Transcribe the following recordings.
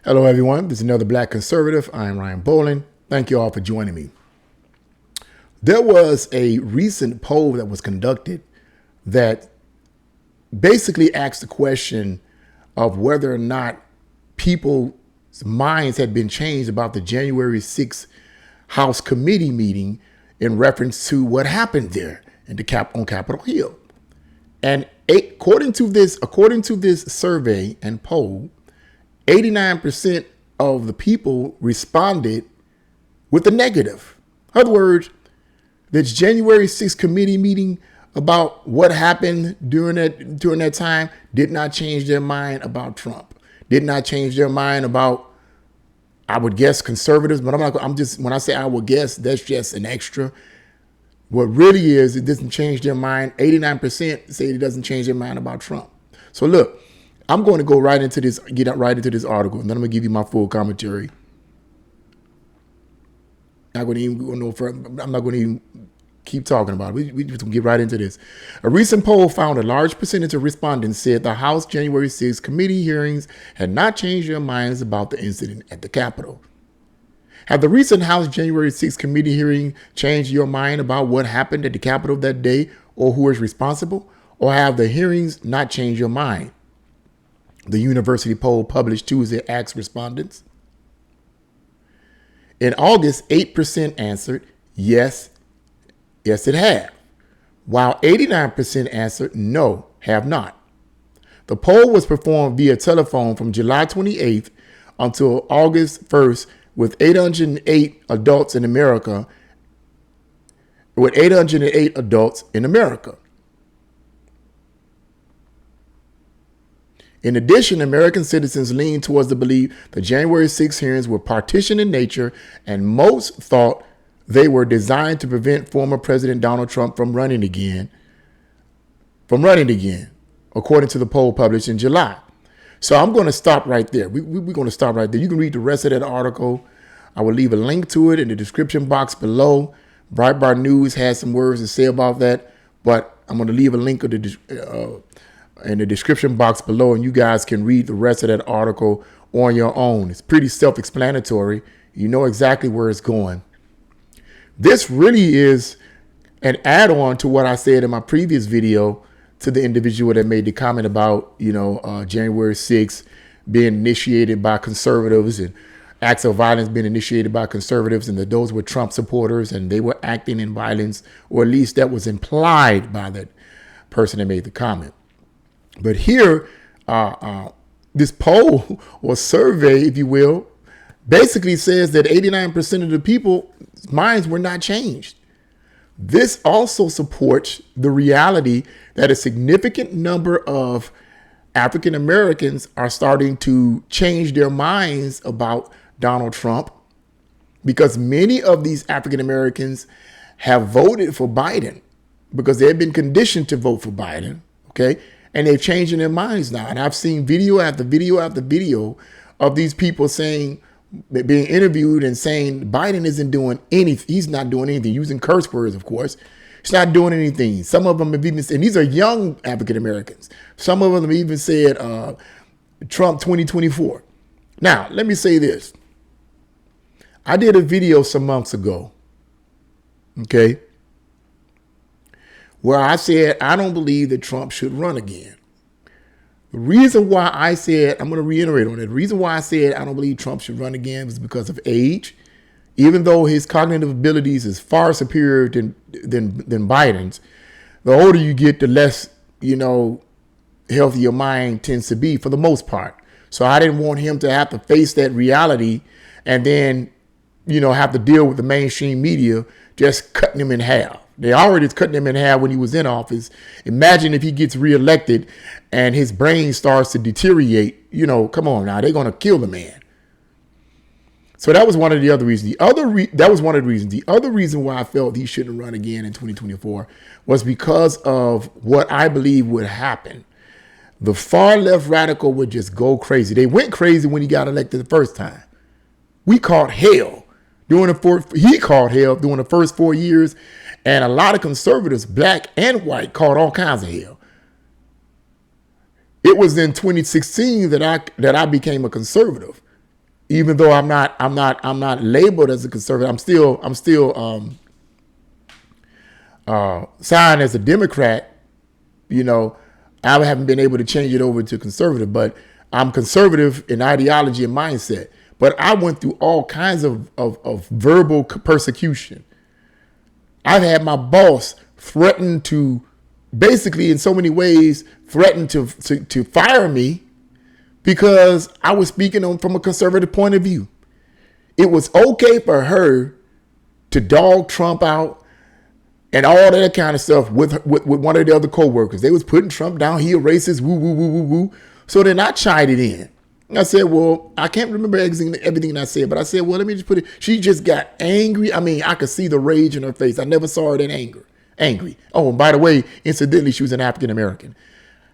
Hello, everyone. This is another Black Conservative. I am Ryan Bowling. Thank you all for joining me. There was a recent poll that was conducted that basically asked the question of whether or not people's minds had been changed about the January 6th House committee meeting in reference to what happened there on Capitol Hill. And according to this survey and poll, 89% of the people responded with a negative. In other words, this January 6th committee meeting about what happened during that time did not change their mind about Trump. Did not change their mind about, I would guess, conservatives. But when I say I would guess, that's just an extra. What really is, it doesn't change their mind. 89% say it doesn't change their mind about Trump. So look, I'm going to go right into this, get right into this article, and then I'm going to give you my full commentary. I'm not going to even go no further. I'm not going to even keep talking about it. We just going to get right into this. A recent poll found a large percentage of respondents said the House January 6th committee hearings had not changed their minds about the incident at the Capitol. Have the recent House January 6th committee hearing changed your mind about what happened at the Capitol that day or who is responsible? Or have the hearings not changed your mind? The university poll published Tuesday asked respondents. In August, 8% answered yes, it have, while 89% answered no, have not. The poll was performed via telephone from July 28th until August 1st with 808 adults in America. In addition, American citizens leaned towards the belief the January 6 hearings were partisan in nature, and most thought they were designed to prevent former President Donald Trump from running again, according to the poll published in July. So I'm going to stop right there. We're going to stop right there. You can read the rest of that article. I will leave a link to it in the description box below. Breitbart News has some words to say about that, but I'm going to leave a link in the description box below, and you guys can read the rest of that article on your own. It's pretty self-explanatory. You know exactly where it's going. This really is an add-on to what I said in my previous video to the individual that made the comment about, January 6th being initiated by conservatives and acts of violence being initiated by conservatives, and that those were Trump supporters and they were acting in violence, or at least that was implied by that person that made the comment. But here, this poll or survey, if you will, basically says that 89% of the people's minds were not changed. This also supports the reality that a significant number of African Americans are starting to change their minds about Donald Trump, because many of these African Americans have voted for Biden because they've been conditioned to vote for Biden. Okay. And they're changing their minds now. And I've seen video after video after video of these people saying, being interviewed and saying Biden isn't doing anything. He's not doing anything, using curse words, of course. He's not doing anything. Some of them have even said, and these are young African Americans. Some of them have even said Trump 2024. Now, let me say this. I did a video some months ago, okay, where I said I don't believe that Trump should run again. The reason why I said, I'm going to reiterate on it, the reason why I said I don't believe Trump should run again was because of age. Even though his cognitive abilities is far superior than Biden's, the older you get, the less, healthy your mind tends to be for the most part. So I didn't want him to have to face that reality and then, have to deal with the mainstream media just cutting him in half. They already cutting him in half when he was in office. Imagine if he gets reelected and his brain starts to deteriorate. Come on now, they're going to kill the man. So that was one of the other reasons. That was one of the reasons. The other reason why I felt he shouldn't run again in 2024 was because of what I believe would happen. The far left radical would just go crazy. They went crazy when he got elected the first time. We caught hell he caught hell during the first 4 years. And a lot of conservatives, black and white, caught all kinds of hell. It was in 2016 that I became a conservative. even though I'm not labeled as a conservative. I'm still signed as a Democrat. You know, I haven't been able to change it over to conservative, but I'm conservative in ideology and mindset. But I went through all kinds of verbal persecution. I've had my boss threaten to, basically in so many ways, threaten to fire me because I was speaking from a conservative point of view. It was okay for her to dog Trump out and all that kind of stuff with one of the other co-workers. They was putting Trump down. He a racist, woo, woo, woo, woo, woo. So then I chided in. I said, well, I can't remember everything I said, but I said, well, let me just put it. She just got angry. I mean, I could see the rage in her face. I never saw her that angry. Oh, and by the way, incidentally, she was an African-American.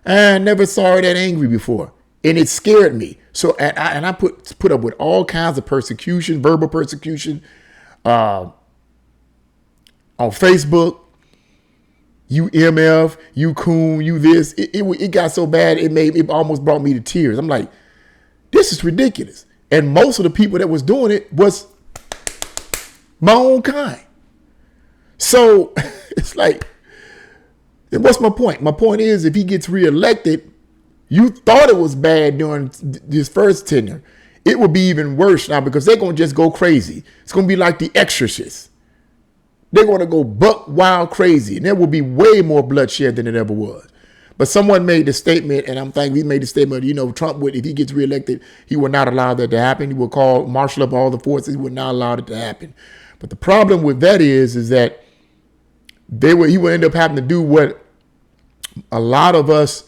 I never saw her that angry before. And it scared me. So, and I put up with all kinds of persecution, verbal persecution, on Facebook. You MF, you coon, you this. It got so bad, it almost brought me to tears. I'm like, this is ridiculous. And most of the people that was doing it was my own kind. So it's like, what's my point? My point is, if he gets reelected, you thought it was bad during his first tenure. It will be even worse now because they're going to just go crazy. It's going to be like The Exorcist. They're going to go buck wild crazy, and there will be way more bloodshed than it ever was. But someone made the statement, and I'm thinking he made the statement, you know, Trump would, if he gets reelected, he would not allow that to happen. He would marshal up all the forces. He would not allow it to happen. But the problem with that is that he would end up having to do what a lot of us,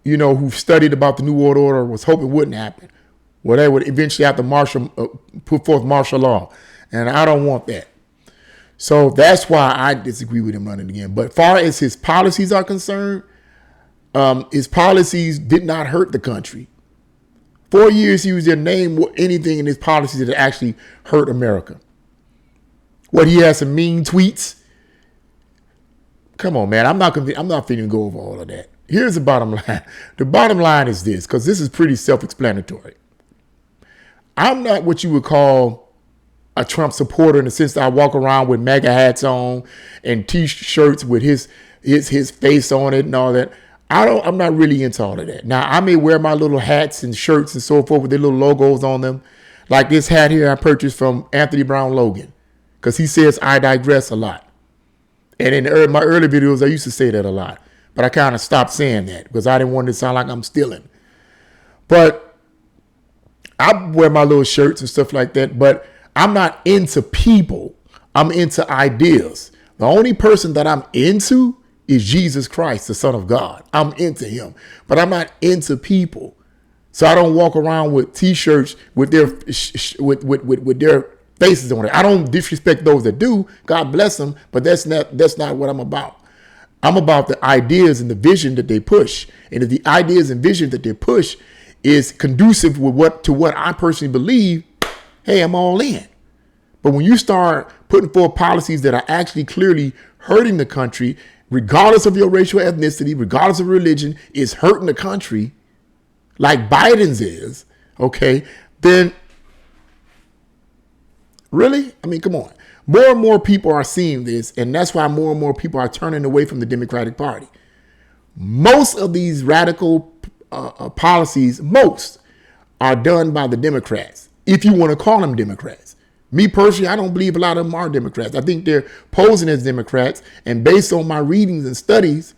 you know, who've studied about the New World Order was hoping wouldn't happen. Well, they would eventually have to put forth martial law. And I don't want that. So that's why I disagree with him running again. But far as his policies are concerned, his policies did not hurt the country. 4 years he was there, name anything in his policies that actually hurt America. What, he has some mean tweets? Come on, man. I'm not finna go over all of that. Here's the bottom line. The bottom line is this, because this is pretty self-explanatory. I'm not what you would call a Trump supporter in the sense that I walk around with MAGA hats on and T-shirts with his face on it and all that. I'm not really into all of that. Now, I may wear my little hats and shirts and so forth with their little logos on them. Like this hat here I purchased from Anthony Brown Logan, because he says I digress a lot. And in my early videos, I used to say that a lot. But I kind of stopped saying that because I didn't want it to sound like I'm stealing. But I wear my little shirts and stuff like that. But I'm not into people. I'm into ideas. The only person that I'm into is Jesus Christ, the Son of God. I'm into him. But I'm not into people. So I don't walk around with T-shirts with their faces on it. I don't disrespect those that do. God bless them. But that's not what I'm about. I'm about the ideas and the vision that they push. And if the ideas and vision that they push is conducive with what I personally believe, hey, I'm all in. But when you start putting forth policies that are actually clearly hurting the country, regardless of your racial ethnicity, regardless of religion, is hurting the country, like Biden's is, okay, then really? I mean, come on. More and more people are seeing this, and that's why more and more people are turning away from the Democratic Party. Most of these radical policies, most are done by the Democrats, if you want to call them Democrats. Me personally, I don't believe a lot of them are Democrats. I think they're posing as Democrats, and based on my readings and studies,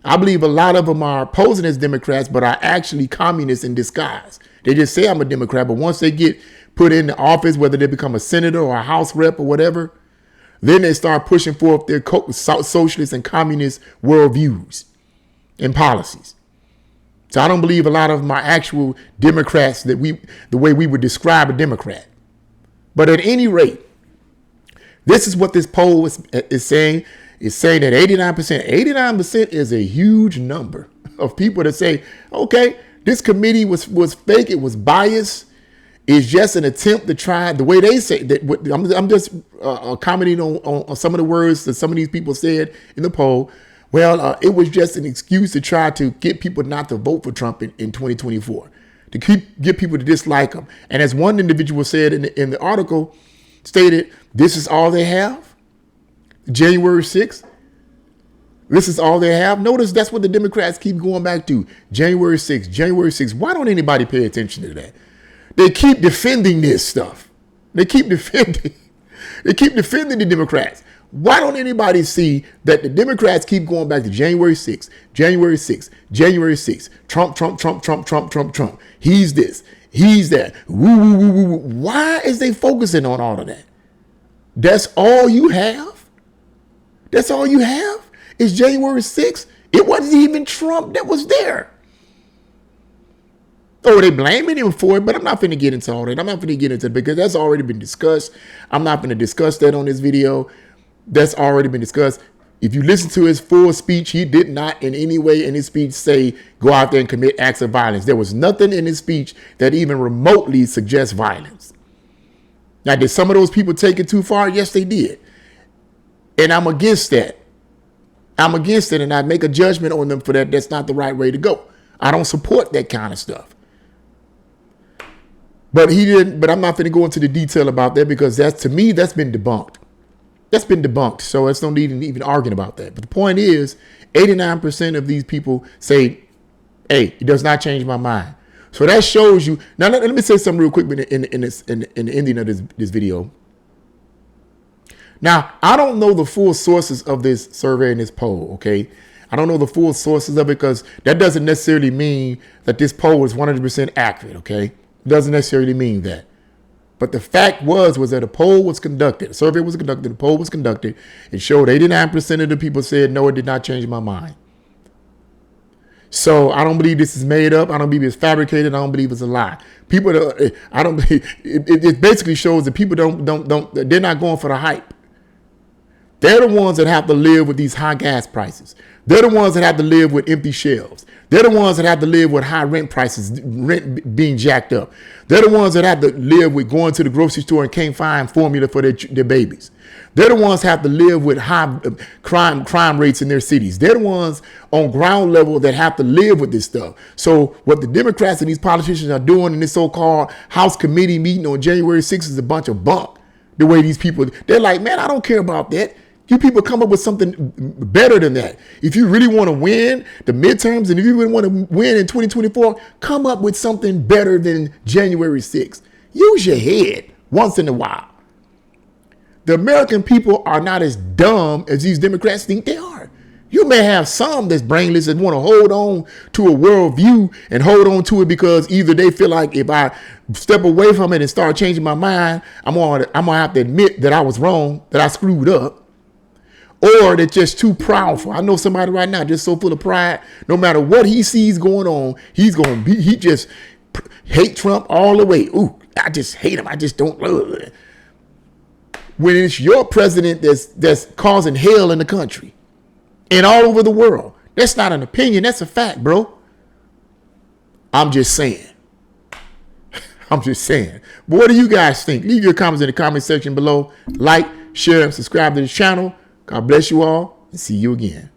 I believe a lot of them are posing as Democrats, but are actually communists in disguise. They just say I'm a Democrat, but once they get put in the office, whether they become a senator or a House rep or whatever, then they start pushing forth their socialist and communist worldviews and policies. So I don't believe a lot of them are actual Democrats the way we would describe a Democrat. But at any rate, this is what this poll is saying. It's saying that 89% is a huge number of people that say, okay, this committee was fake. It was biased. It's just an attempt to try, the way they say that. I'm just commenting on some of the words that some of these people said in the poll. Well, it was just an excuse to try to get people not to vote for Trump in 2024. to get people to dislike them. And as one individual said in the article, stated, this is all they have? January 6th? This is all they have? Notice that's what the Democrats keep going back to. January 6th, January 6th. Why don't anybody pay attention to that? They keep defending this stuff. They keep defending the Democrats. Why don't anybody see that the Democrats keep going back to January 6th, January 6th, January 6th, Trump, Trump, Trump, Trump, Trump, Trump, Trump. He's this, he's that. Woo, woo, woo, woo, woo. Why is they focusing on all of that? That's all you have? That's all you have? Is January 6th? It wasn't even Trump that was there. Oh, they blaming him for it, but I'm not going to get into all that. I'm not going to get into it because that's already been discussed. I'm not going to discuss that on this video. That's already been discussed. If you listen to his full speech, he did not in any way in his speech say go out there and commit acts of violence. There was nothing in his speech that even remotely suggests violence. Now, did some of those people take it too far? Yes, they did. And I'm against that. I'm against it, and I make a judgment on them for that. That's not the right way to go. I don't support that kind of stuff. But he didn't. But I'm not going to go into the detail about that because to me, that's been debunked. That's been debunked. So it's no need in even arguing about that. But the point is, 89% of these people say, hey, it does not change my mind. So that shows you. Now, let me say something real quick in the ending of this video. Now, I don't know the full sources of this survey and this poll, okay? I don't know the full sources of it because that doesn't necessarily mean that this poll is 100% accurate, okay? It doesn't necessarily mean that. But the fact was that a poll was conducted, a survey was conducted, a poll was conducted. It showed 89% of the people said, no, it did not change my mind. So I don't believe this is made up. I don't believe it's fabricated. I don't believe it's a lie. People, I don't believe, it basically shows that people they're not going for the hype. They're the ones that have to live with these high gas prices. They're the ones that have to live with empty shelves. They're the ones that have to live with high rent prices, rent being jacked up. They're the ones that have to live with going to the grocery store and can't find formula for their babies. They're the ones that have to live with high crime rates in their cities. They're the ones on ground level that have to live with this stuff. So what the Democrats and these politicians are doing in this so-called House committee meeting on January 6th is a bunch of bunk. The way these people, they're like, man, I don't care about that. You people come up with something better than that. If you really want to win the midterms and if you really want to win in 2024, come up with something better than January 6th. Use your head once in a while. The American people are not as dumb as these Democrats think they are. You may have some that's brainless and want to hold on to a worldview and hold on to it because either they feel like if I step away from it and start changing my mind, I'm gonna have to admit that I was wrong, that I screwed up. Or they're just too proudful. I know somebody right now just so full of pride. No matter what he sees going on, he just hate Trump all the way. Ooh, I just hate him. I just don't love it. When it's your president that's causing hell in the country and all over the world. That's not an opinion. That's a fact, bro. I'm just saying. I'm just saying. But what do you guys think? Leave your comments in the comment section below. Like, share, and subscribe to the channel. God bless you all and see you again.